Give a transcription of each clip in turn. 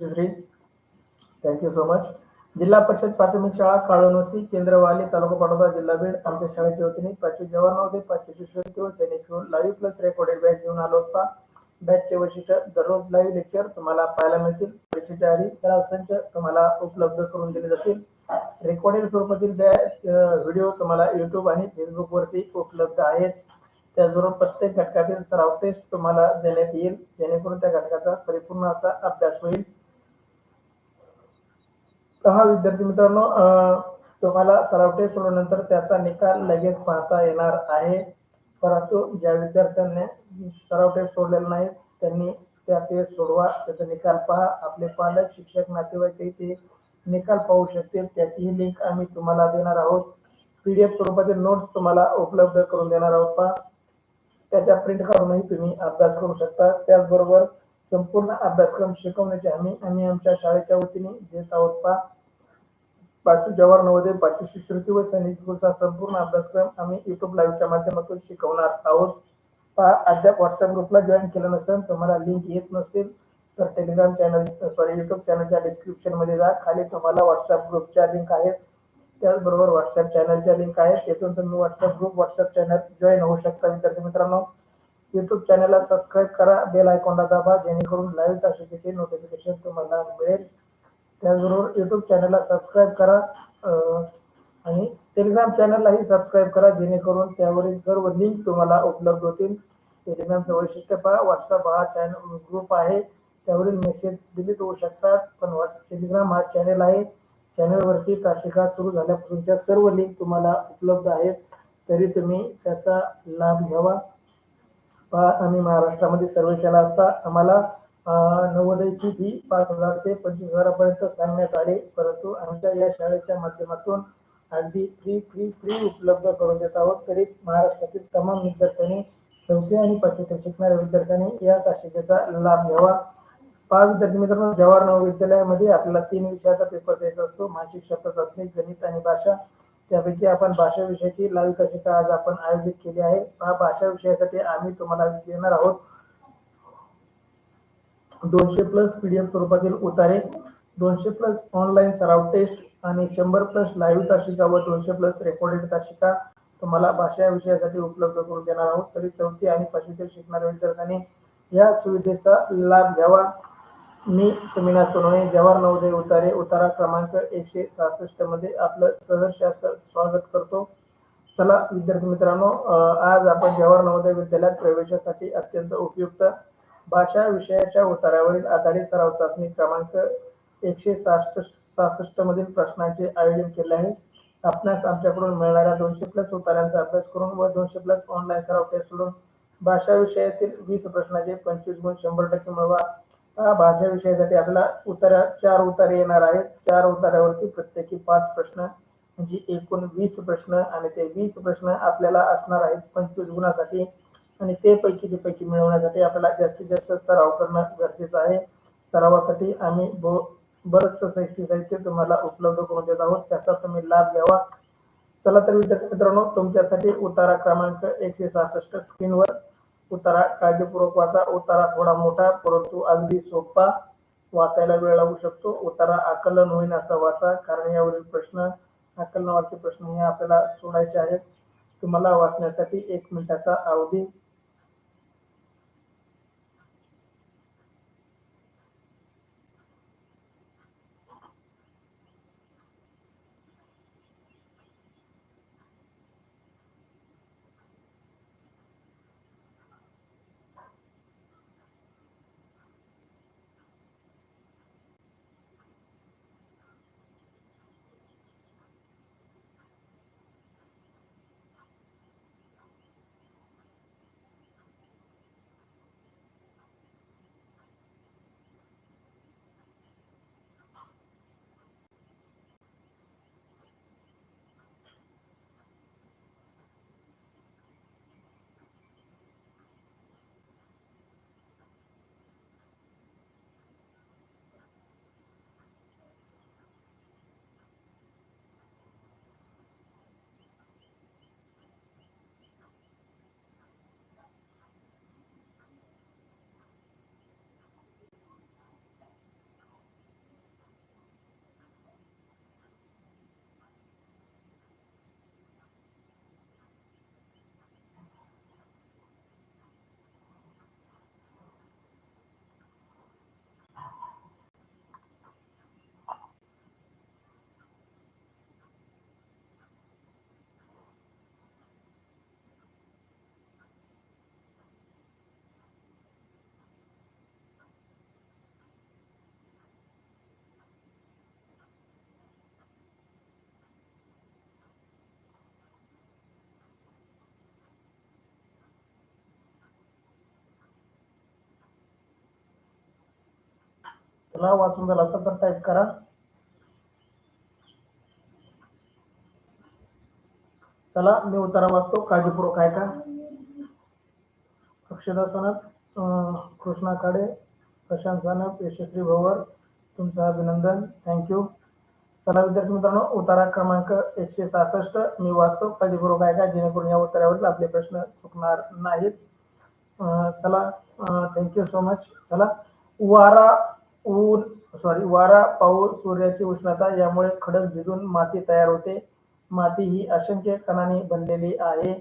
Shri thank you so much. जिल्हा परिषद प्राथमिक शाळा काळोनोसी केंद्रवाली तालुका पाटोदा जिल्हा बीड. आमच्या शाळेच्या वतीने 5वी जवाहर नवोदय 5वी शिष्यवृत्ती व सैनिक school live plus recorded batch घेऊन आलो होता. बॅचचे वैशिष्ट्य दररोज लाईव्ह लेक्चर तुम्हाला पाहायला मिळतील. परीक्षेच्या आधी सराव संच तुम्हाला उपलब्ध करून दिले जातील. रेकॉर्डेड स्वरूपातील बॅच व्हिडिओ तुम्हाला युट्यूब आणि फेसबुक वरती उपलब्ध आहेत. त्याचबरोबर प्रत्येक घटकातील सराव टेस्ट तुम्हाला देण्यात येईल, जेणेकरून त्या घटकाचा परिपूर्ण असा अभ्यास होईल. पहा विद्यार्थी मित्रांनो, तुम्हाला सराव टेस्ट सोडवल्यानंतर त्याचा निकाल लगेच पाहता येणार आहे. परंतु ज्या विद्यार्थ्यांनी सराव टेस्ट सोडलेला नाही त्यांनी त्या टेस्ट सोडवा, त्याचा निकाल पहा. आपले पालक, शिक्षक, नातेवाईक ते निकाल पाहू शकतील. त्याची लिंक आम्ही तुम्हाला देणार आहोत. PDF स्वरूपातील नोट्स तुम्हाला उपलब्ध करून देणार आहोत. पहा, त्याच्या प्रिंट काढूनही तुम्ही अभ्यास करू शकता. त्याचबरोबर संपूर्ण अभ्यासक्रम शिकवण्याची आम्ही आमच्या शाळेच्या वतीने देत आहोत. पहा, 5वी जवाहर नवोदय 5वी शिष्यवृत्ती व सैनिक स्कूलचा संपूर्ण अभ्यासक्रम आम्ही युट्यूब लाईव्हच्या माध्यमातून शिकवणार आहोत. पहा, अद्याप व्हॉट्सअप ग्रुपला जॉईन केलं नसेल, तुम्हाला लिंक येत नसेल तर टेलिग्राम चॅनल युट्यूब चॅनलच्या डिस्क्रिप्शन मध्ये जा. खाली तुम्हाला व्हॉट्सअप ग्रुपच्या लिंक आहेत, त्याचबरोबर व्हॉट्सअप चॅनलच्या लिंक आहेत. तिथून तुम्ही व्हॉट्सअप चॅनल जॉईन होऊ शकता. विद्यार्थी मित्रांनो, युट्यूब चॅनलला सबस्क्राईब करा, बेल आयकॉनला दाबा, जेणेकरून लाईव्ह तासिकेचे नोटिफिकेशन तुम्हाला मिळेल. त्याचबरोबर युट्यूब चॅनलला सबस्क्राईब करा आणि टेलिग्राम चॅनललाही सबस्क्राईब करा, जेणेकरून त्यावरील सर्व लिंक तुम्हाला उपलब्ध होतील. टेलिग्रामचं वैशिष्ट्य पहा, व्हॉट्सअप हा चॅनल ग्रुप आहे, त्यावरील मेसेज डिलीट होऊ शकतात, पण टेलिग्राम हा चॅनल आहे. चॅनलवरती तासिका सुरू झाल्यापासूनच्या सर्व लिंक तुम्हाला उपलब्ध आहेत, तरी तुम्ही त्याचा लाभ घ्यावा. पहा, आम्ही महाराष्ट्रामध्ये सर्वे केला असता आम्हाला नवोदयची फी 5,000 ते 25,000पर्यंत सांगण्यात आले, परंतु आमच्या या शाळेच्या माध्यमातून अगदी फ्री उपलब्ध करून देत आहोत. तरी महाराष्ट्रातील तमाम विद्यार्थ्यांनी 4थी आणि 5वीत शिकणाऱ्या विद्यार्थ्यांनी या तासिकेचा लाभ घ्यावा. पहा विद्यार्थी मित्रांनो, जवाहर महाविद्यालयामध्ये आपल्याला 3 विषयाचा पेपर द्यायचा असतो: मासिक शब्दचाचणी, गणित आणि भाषा. त्यापैकी आपण भाषा विषयाची लाईव्ह तासिका आज आपण आयोजित केली आहे. पहा, भाषा विषयासाठी आम्ही तुम्हाला देणार आहोत 200+ PDF स्वरूपातील उतारे, 200+ ऑनलाईन सराव टेस्ट आणि 100+ लाईव्ह तासिका व 200+ रेकॉर्डेड तासिका तुम्हाला भाषा विषयासाठी उपलब्ध करून देणार आहोत. तरी 4थी आणि 5वीत शिकणाऱ्या विद्यार्थ्यांनी या सुविधेचा लाभ घ्यावा. मी सुमिना सोनवणे, जवाहर नवोदय उतारे, उतारा क्रमांक 166 मध्ये आपलं सहर्ष स्वागत करतो. चला विद्यार्थी मित्रांनो, आज आपण जवाहर नवोदय विद्यालयात प्रवेशासाठी अत्यंत उपयुक्त भाषा विषयाच्या उतारावरील आधारित सराव चाचणी क्रमांक 166 मधील प्रश्नांचे आयोजन केले आहे. आपणास आमच्याकडून मिळणाऱ्या 200+ उतार्यांचा अभ्यास करून व 200+ ऑनलाईन सराव टेस्ट सोडून भाषा विषयातील 20 प्रश्नाचे 25 गुण 100% मिळवा. भाषा विषयासाठी आपल्याला 4 उतारे येणार आहेत. 4 उतार्यावरती प्रत्येकी 5 प्रश्न, म्हणजे एकूण 20 प्रश्न, आणि ते 20 प्रश्न आपल्याला असणार आहेत 25 गुणासाठी. आणि ते पैकी मिळवण्यासाठी आपल्याला जास्तीत जास्त सराव करणं गरजेचं आहे. सरावासाठी आम्ही बरंचसं साहित्य तुम्हाला उपलब्ध करून देत आहोत, त्याचा तुम्ही लाभ घ्यावा. चला तर विद्यार्थी मित्रांनो, तुमच्यासाठी उतारा क्रमांक 166 स्क्रीनवर. उतारा काळजीपूर्वक वाचा. उतारा थोडा मोठा परंतु अगदी सोपा, वाचायला वेळ लागू शकतो. उतारा आकलन होईल असा वाचा, कारण यावरील प्रश्न आकलनावरचे प्रश्न हे आपल्याला सोडायचे आहेत. तुम्हाला वाचण्यासाठी 1 मिनिटाचा अवधी. चला, वाचून झालं असेल तर टाईप करा. चला, मी उत्तर वाचतो, काळजीपूर्वक ऐका. अक्षदा सनप, कृष्णा खाडे, प्रशांत सानप, यशस्वी भवर, तुमचं अभिनंदन, थँक्यू. चला विद्यार्थी मित्रांनो, उतारा क्रमांक 166 मी वाचतो, काळजीपूर्वक ऐका, जेणेकरून या उत्तरावरील आपले प्रश्न चुकणार नाहीत. चला, थँक्यू सो मच. चला, वारा, पाऊस, सूर्याची उष्णता यामुळे खडक झिजून माती तयार होते. माती ही असंख्य कणांनी बनलेली आहे.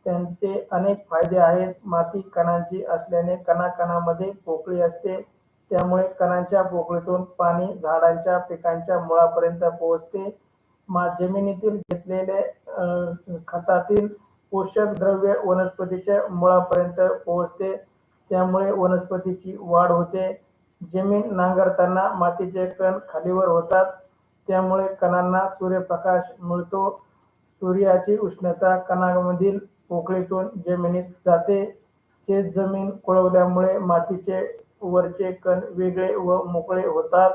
त्यांचे अनेक फायदे आहेत. माती कणांची असल्याने कणाकणामध्ये पोकळी असते. त्यामुळे कणांच्या पोकळीतून पाणी झाडांच्या पिकांच्या मुळापर्यंत पोहोचते. जमिनीतील घेतलेले खतातील पोषक द्रव्य वनस्पतीच्या मुळापर्यंत पोहोचते. त्यामुळे वनस्पतीची वाढ होते. जमीन नांगरताना मातीचे कण खालीवर होतात. त्यामुळे कणांना सूर्यप्रकाश मिळतो. सूर्याची उष्णता कणांमधील पोकळीतून जमिनीत जाते. शेतजमीन कोळवल्यामुळे मातीचे वरचे कण वेगळे व मोकळे होतात.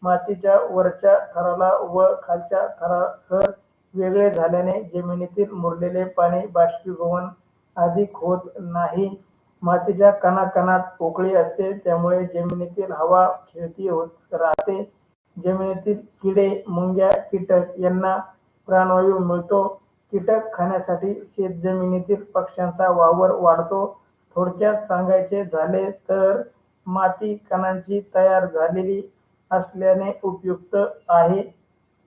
मातीच्या वरच्या थराला व खालच्या थर वेगळे झाल्याने जमिनीतील मुरलेले पाणी बाष्पीभवन अधिक होत नाही. मातीच्या कणाकणात पोकळी असते, त्यामुळे जमिनीतील हवा खेळती होत राहते. जमिनीतील किडे, मुंग्या, कीटक यांना प्राणवायू मिळतो. कीटक खाण्यासाठी शेतजमिनीतील पक्ष्यांचा वावर वाढतो. थोडक्यात सांगायचे झाले तर माती कणांची तयार झालेली असल्याने उपयुक्त आहे.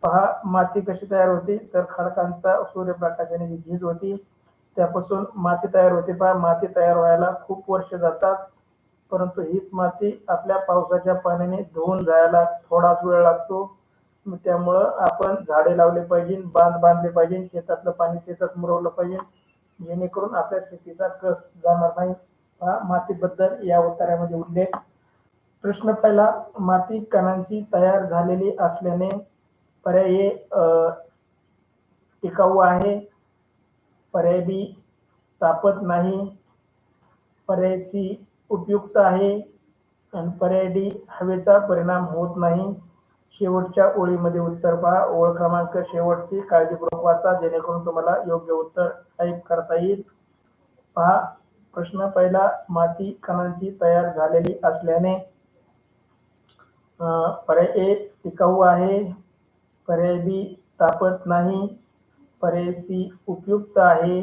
पहा, माती कशी तयार होती, तर खडकांचा सूर्यप्रकाशाने जी झीज होती त्यापासून माती तयार होते. पहा, माती तयार व्हायला खूप वर्ष जातात, परंतु हीच माती आपल्या पावसाच्या पाण्याने धुवून जायला थोडाच वेळ लागतो. त्यामुळं आपण झाडे लावले पाहिजे, बांध बांधले पाहिजे, शेतातलं पाणी शेतात मुरवलं पाहिजे, जेणेकरून आपल्या शेतीचा कस जाणार नाही. पहा, मातीबद्दल या उत्तरामध्ये उल्लेख. प्रश्न पहिला, माती कणांची तयार झालेली असल्याने पर्याय टिकाऊ आहे, पर्याय बी तापत नाही, पर्याय सी उपयुक्त आहे आणि पर्याय डी हवेचा परिणाम होत नाही. शेवटच्या ओळीमध्ये उत्तर पहा, ओळ क्रमांक शेवटची काळजीपूर्वक वाचा, जेणेकरून तुम्हाला योग्य उत्तर टाईप करता येईल. पहा, प्रश्न पहिला, माती कणांची तयार झालेली असल्याने पर्याय ए टिकाऊ आहे, पर्याय बी तापत नाही, पर्याय सी उपयुक्त आहे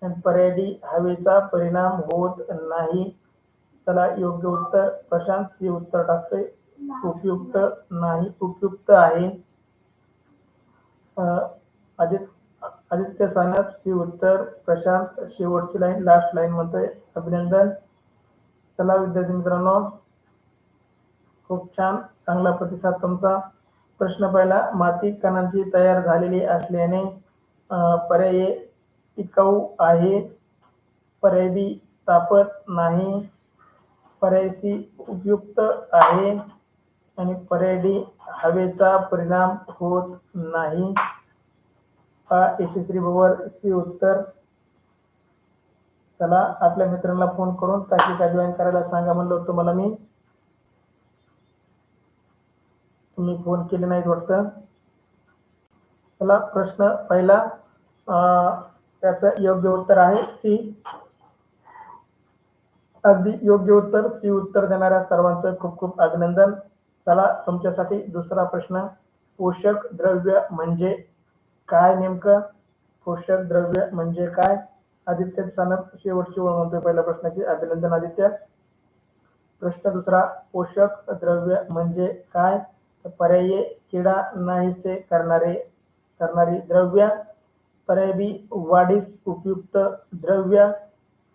आणि पर्याय डी हवेचा परिणाम होत नाही. चला, योग्य उत्तर प्रशांत सी उत्तर टाकतोय, उपयुक्त नाही, उपयुक्त आहे. आदित्य सानप सी उत्तर, प्रशांत शेवटची लाईन लास्ट लाईन म्हणतोय, अभिनंदन. चला विद्यार्थी मित्रांनो, खूप छान, चांगला प्रतिसाद तुमचा. प्रश्न पहिला, माती कणांची तयार झालेली असल्याने पर्याय टिकाऊ आहे, पर्याय बी तापत नाही, पर्याय सी उपयुक्त आहे आणि पर्याय डी हवेचा परिणाम होत नाही. यशस्वी भवर सी उत्तर. चला, आपल्या मित्रांना फोन करून तासिका जॉईन करायला सांगा म्हणलं होतं मला मी, तुम्ही फोन केले नाहीत वाटतं. चला, प्रश्न पहिला, त्याचं योग्य उत्तर आहे सी. अगदी योग्य उत्तर सी उत्तर देणाऱ्या सर्वांचं खूप खूप अभिनंदन. चला, तुमच्यासाठी दुसरा प्रश्न, पोषक द्रव्य म्हणजे काय नेमकं? पोषक द्रव्य म्हणजे काय? आदित्य सानप शेवटची ओळ म्हणतोय पहिल्या प्रश्नाची, अभिनंदन आदित्य. प्रश्न दुसरा, पोषक द्रव्य म्हणजे काय? पर्याय किडा नाहीसे करणारी द्रव्य, पर्याय बी वाढीस उपयुक्त द्रव्य,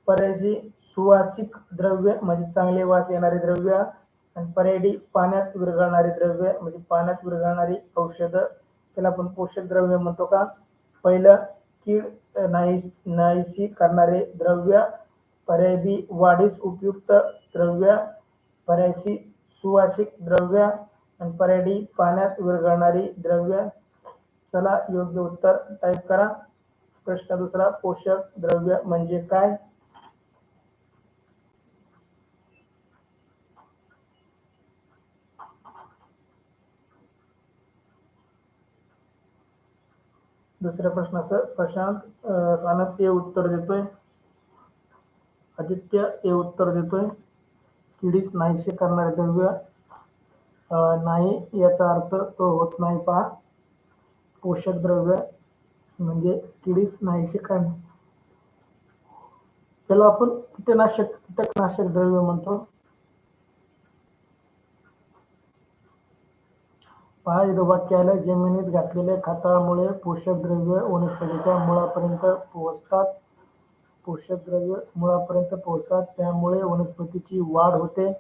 पर्याय सी सुवासिक द्रव्य म्हणजे चांगले वास येणारे द्रव्य आणि पर्याय डी पाण्यात विरघळणारी द्रव्य म्हणजे पाण्यात विरघळणारी औषधं, त्याला आपण पोषक द्रव्य म्हणतो का? पहिलं, कीड नाहीशी करणारे द्रव्य, पर्याय बी वाढीस उपयुक्त द्रव्य, पर्याय सी सुवासिक द्रव्य आणि पर्याय डी पाण्यात विरघळणारी द्रव्य. चला, योग्य उत्तर टाईप करा. प्रश्न दुसरा, पोषक द्रव्य म्हणजे काय? दुसऱ्या प्रश्नाचं प्रशांत सानप ए उत्तर देतोय, आदित्य ए उत्तर देतोय. किडीस नाहीसे करणारे द्रव्य नाही याचा अर्थ तो होत नाही. पहा, पोषक द्रव्य म्हणजे किडीस नाहीसे करणे, त्याला आपण कीटकनाशक द्रव्य म्हणतो. पहा, इथं वाक्य आलं, जमिनीत घातलेल्या खतामुळे पोषक द्रव्य वनस्पतीच्या मुळापर्यंत पोहोचतात. पोषक द्रव्य मुळापर्यंत पोहोचतात, त्यामुळे वनस्पतीची वाढ होते.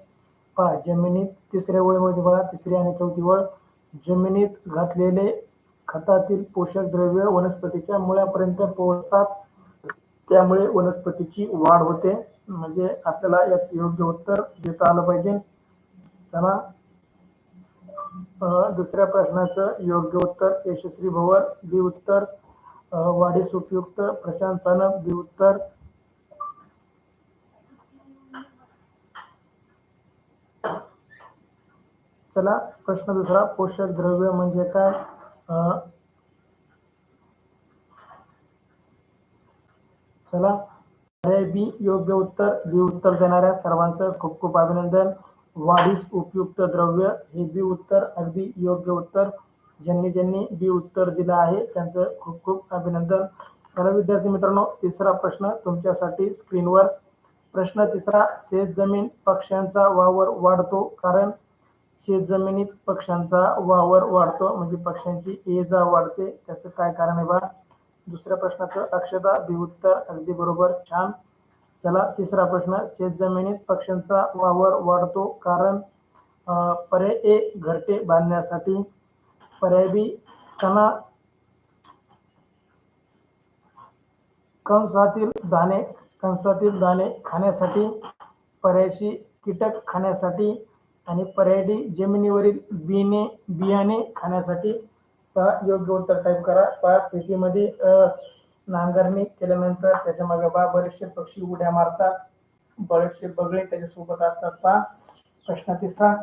पहा, जमिनीत तिसऱ्या ओळीमध्ये बघा, तिसरी आणि चौथी ओळ, जमिनीत घातलेले खतातील पोषक द्रव्य वनस्पतीच्या मुळापर्यंत पोहोचतात, त्यामुळे वनस्पतीची वाढ होते. म्हणजे आपल्याला याचं योग्य उत्तर देता आलं पाहिजे. चला, दुसऱ्या प्रश्नाचं योग्य उत्तर यशस्वी भवर बी उत्तर, वाढीस उपयुक्त प्रशांत सानप बी उत्तर. चला, प्रश्न दुसरा, पोषक द्रव्य म्हणजे काय? चला, बी योग्य उत्तर, बी उत्तर देणाऱ्या सर्वांचं खूप खूप अभिनंदन. वाढीस उपयुक्त द्रव्य हे बी उत्तर अगदी योग्य उत्तर. ज्यांनी बी उत्तर दिलं आहे त्यांचं खूप खूप अभिनंदन. चला विद्यार्थी मित्रांनो, तिसरा प्रश्न तुमच्यासाठी स्क्रीनवर. प्रश्न तिसरा, शेतजमीन पक्ष्यांचा वावर वाढतो कारण शेतजमिनीत पक्ष्यांचा वावर वाढतो म्हणजे पक्ष्यांची ये जा वाढते, त्याचं काय कारण आहे बघा. दुसऱ्या प्रश्नाचं अक्षता बी उत्तर अगदी बरोबर, छान. चला, तिसरा प्रश्न, शेतजमिनीत पक्ष्यांचा वावर वाढतो कारण पर्याय ए घरटे बांधण्यासाठी, पर्याय बी कंसातील दाणे खाण्यासाठी, पर्याय सी कीटक खाण्यासाठी आणि पर्याय डी जमिनीवरील बियाणे खाण्यासाठी. योग्य उत्तर टाईप करा. पहा, शेतीमध्ये नांगरणी केल्यानंतर त्याच्या मागे बरेचसे पक्षी उड्या मारतात, बरेचसे बगळे त्याच्यासोबत असतात. पहा, प्रश्न तिसरा,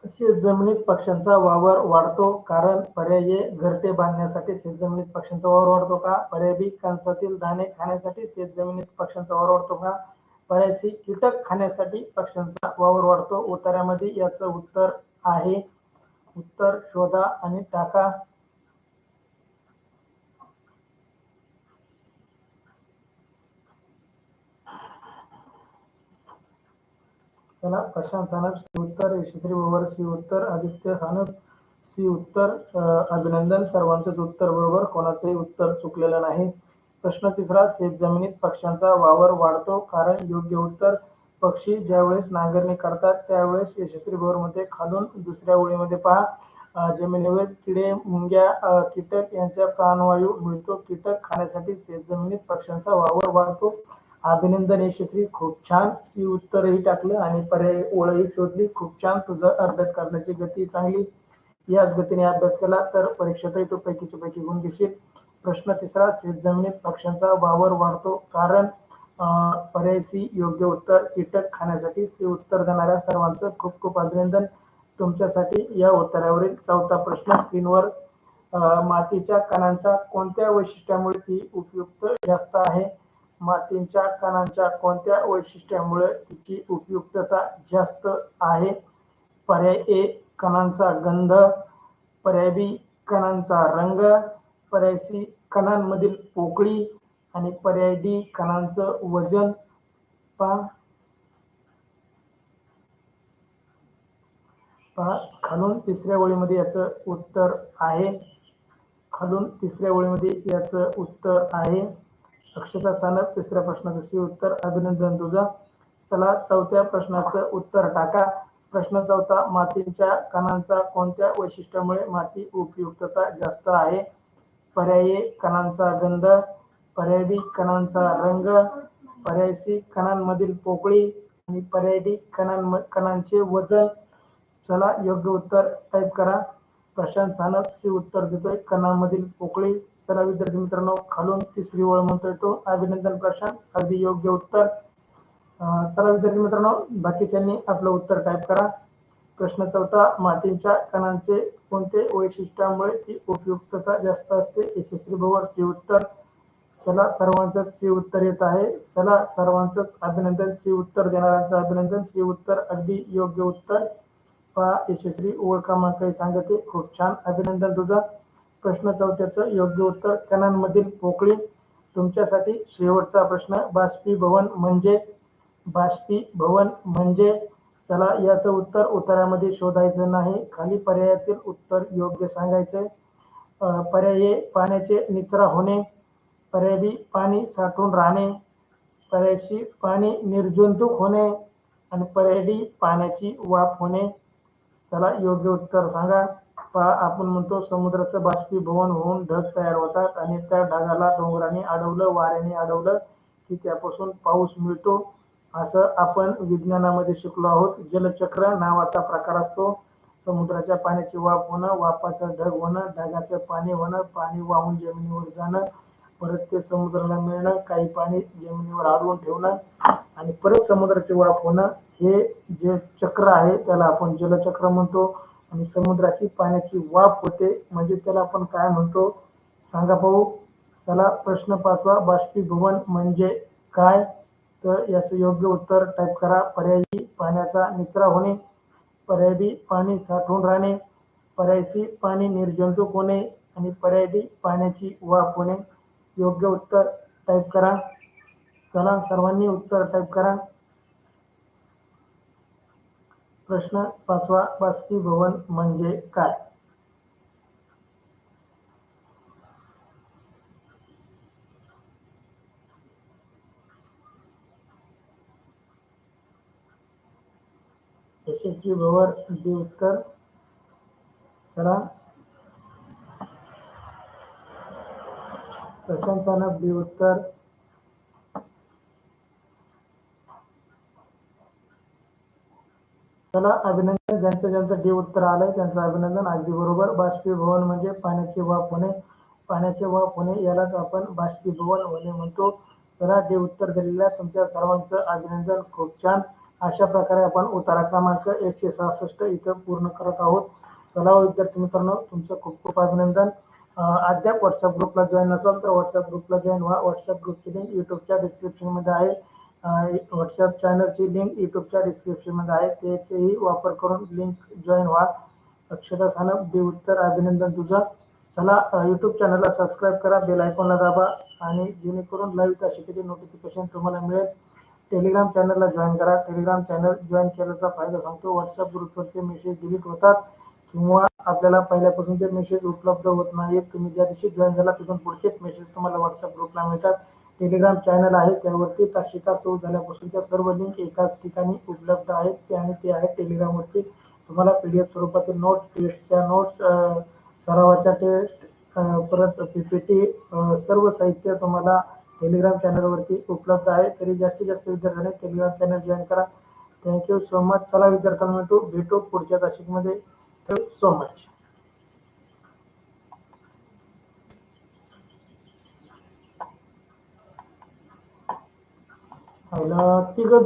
शेतजमिनीत पक्ष्यांचा वावर वाढतो कारण पर्याय ए घरटे बांधण्यासाठी शेतजमिनीत पक्ष्यांचा वावर वाढतो का? पर्याय बी कंसातील दाणे खाण्यासाठी शेतजमिनीत पक्ष्यांचा वावर वाढतो का? पर्याय सी कीटक खाण्यासाठी पक्ष्यांचा वावर वाढतो. उत्तरामध्ये याचं उत्तर आहे. उत्तर शोधा आणि टाका. चला, प्रशांत सानप सी उत्तर, यशस्वी भवर सी उत्तर, आदित्य सानप सी उत्तर. अभिनंदन, सर्वांचंच उत्तर बरोबर, कोणाचंही उत्तर चुकलेलं नाही. प्रश्न तिसरा, शेतजमिनीत पक्ष्यांचा वावर वाढतो कारण योग्य उत्तर, पक्षी ज्यावेळेस नांगरणी करतात त्यावेळेस यशस्वी भवर मध्ये खालून दुसऱ्या ओळीमध्ये पहा, जमिनीवर किडे, मुंग्या, कीटक यांचा प्राणवायू मिळतो. कीटक खाण्यासाठी शेतजमिनीत पक्ष्यांचा वावर वाढतो. अभिनंदन, यशस्वी, खूप छान. सी उत्तरही टाकलं आणि पर्याय ओळही शोधली. खूप छान, तुझं अभ्यास करण्याची गती चांगली. याच गतीने अभ्यास केला तर परीक्षेतही तो पैकीच्या पैकी गुण घेशील. प्रश्न तिसरा, शेतजमिनीत पक्ष्यांचा वावर वाढतो कारण पर्याय सी योग्य उत्तर, कीटक खाण्यासाठी. सी उत्तर देणाऱ्या सर्वांचं खूप खूप अभिनंदन. तुमच्यासाठी या उत्तरावरील चौथा प्रश्न स्क्रीनवर. मातीच्या कणांच्या कोणत्या वैशिष्ट्यामुळे ती उपयुक्त जास्त आहे? मातीच्या कणांच्या कोणत्या वैशिष्ट्यामुळे तिची उपयुक्तता जास्त आहे? पर्याय ए कणांचा गंध, पर्याय बी कणांचा रंग, पर्याय सी कणांमधील पोकळी आणि पर्याय डी कणांचं वजन. पहा, खालून तिसऱ्या ओळीमध्ये याचं उत्तर आहे. खालून तिसऱ्या ओळीमध्ये याचं उत्तर आहे. अक्षता सानप, तिसऱ्या प्रश्नाचं सी उत्तर. अभिनंदन तुझं. चला, चौथ्या प्रश्नाचं उत्तर टाका. प्रश्न चौथा, मातीच्या कणांचा कोणत्या वैशिष्ट्यामुळे माती उपयुक्तता जास्त आहे? पर्याय ए कणांचा गंध, पर्याय बी कणांचा रंग, पर्याय सी कणांमधील पोकळी आणि पर्याय डी कणांचे वजन. चला, योग्य उत्तर टाईप करा. प्रशांत सानप सी उत्तर देतोय, कणांमधील पोकळी. चला विद्यार्थी मित्रांनो, खालून तिसरी ओळ म्हणतोय तो. अभिनंदन प्रशांत, अगदी योग्य उत्तर. चला विद्यार्थी मित्रांनो, बाकीच्यांनी आपलं उत्तर टाईप करा. प्रश्न चौथा, मातीच्या कणांचे कोणते वैशिष्ट्यामुळे ती उपयुक्तता जास्त असते? यशस्वी भवर सी उत्तर. चला सर्वांचंच सी उत्तर येत आहे. चला सर्वांचंच अभिनंदन. सी उत्तर देणाऱ्यांचं अभिनंदन. सी उत्तर अगदी योग्य उत्तर. पहा यशस्वी ओळ क्रमांक सांगते. खूप छान, अभिनंदन तुझं. प्रश्न चौथ्याचं योग्य उत्तर कणांमधील पोकळी. तुमच्यासाठी शेवटचा प्रश्न, बाष्पीभवन म्हणजे? बाष्पीभवन म्हणजे? चला याचं उत्तर उत्तरामध्ये शोधायचं नाही, खाली पर्यायातील उत्तर योग्य सांगायचंय. पर्याय पाण्याचे निचरा होणे, पर्याय बी पाणी साठून राहणे, पर्याय सी पाणी निर्जंतुक होणे आणि पर्याय डी पाण्याची वाफ होणे. चला योग्य उत्तर सांगा. पहा आपण म्हणतो समुद्राचं बाष्पीभवन होऊन ढग तयार होतात आणि त्या ढगाला डोंगराने अडवलं, वाऱ्याने अडवलं की त्यापासून पाऊस मिळतो, असं आपण विज्ञानामध्ये शिकलो आहोत. जलचक्र नावाचा प्रकार असतो. समुद्राच्या पाण्याची वाफ होणं, वाफाचं ढग होणं, ढगाचं पाणी होणं, पाणी वाहून जमिनीवर जाणं, परत ते समुद्राला मिळणं, काही पाणी जमिनीवर अडवून ठेवणं आणि परत समुद्राची वाफ होणं, हे जे चक्र आहे त्याला आपण जलचक्र म्हणतो. आणि समुद्राची पाण्याची वाफ होते म्हणजे त्याला आपण काय म्हणतो सांगा पाहू. चला प्रश्न पाचवा, बाष्पीभवन म्हणजे काय? तर याचं योग्य उत्तर टाईप करा. पर्यायी पाण्याचा निचरा होणे, पर्याय बी पाणी साठवून राहणे, पर्याय सी पाणी निर्जंतुक होणे आणि पर्याय डी पाण्याची वाफ होणे. योग्य उत्तर टाईप करा. चला सर्वांनी उत्तर टाईप करा. प्रश्न पाचवा, बाष्पीभवन म्हणजे काय? यशस्वी भवर बी उत्तर. चला प्रशांत सानप बी उत्तर. चला अभिनंदन, ज्यांचं ज्यांचं डी उत्तर आलंय त्यांचं अभिनंदन, अगदी बरोबर. बाष्पीभवन म्हणजे पाण्याची वाफ होणे, पाण्याची वाफ होणे यालाच आपण बाष्पीभवन होणे म्हणतो. चला डी उत्तर दिलेल्या तुमच्या सर्वांचं अभिनंदन, खूप छान. अशा प्रकारे आपण उतारा क्रमांक 166 इथं पूर्ण करत आहोत. चला विद्यार्थी मित्रांनो, तुमचं खूप खूप अभिनंदन. अद्याप व्हॉट्सअप ग्रुपला जॉईन नसाल तर व्हॉट्सअप ग्रुपला जॉईन व्हा. व्हॉट्सअप ग्रुपची लिंक युट्यूबच्या डिस्क्रिप्शनमध्ये आहे. व्हॉट्सअप चॅनलची लिंक युट्यूबच्या डिस्क्रिप्शनमध्ये आहे, त्याचाही वापर करून लिंक जॉईन व्हा. अक्षता सानप बी उत्तर, अभिनंदन तुझं. चला यूट्यूब चॅनलला सबस्क्राईब करा, बेल आयकॉनला दाबा आणि जेणेकरून लाईव्ह तासिकेचे नोटिफिकेशन तुम्हाला मिळेल. टेलिग्राम चॅनलला जॉईन करा. टेलिग्राम चॅनल जॉईन केल्याचा फायदा सांगतो. व्हॉट्सअप ग्रुपवरचे मेसेज डिलीट होतात किंवा आपल्याला पहिल्यापासून ते मेसेज उपलब्ध होत नाहीत. तुम्ही ज्या दिवशी जॉईन झाला तिथून पुढचेच मेसेज तुम्हाला व्हॉट्सअप ग्रुपला मिळतात. टेलिग्राम चॅनल आहे त्यावरती तासिका सुरू झाल्यापासूनच्या सर्व लिंक एकाच ठिकाणी उपलब्ध आहेत, ते आणि ते आहे टेलिग्रामवरती. तुम्हाला PDF स्वरूपातील नोट, टेस्टच्या नोट्स, सरावाच्या टेस्ट, परत PPT, सर्व साहित्य तुम्हाला टेलिग्राम चॅनलवरती उपलब्ध आहे. तरी जास्तीत जास्त विद्यार्थ्यांनी टेलिग्राम चॅनल जॉईन करा. Thank you so much. चला विद्यार्थ्यांना भेटू पुढच्या तासिकेमध्ये. Thank you so much. तिघच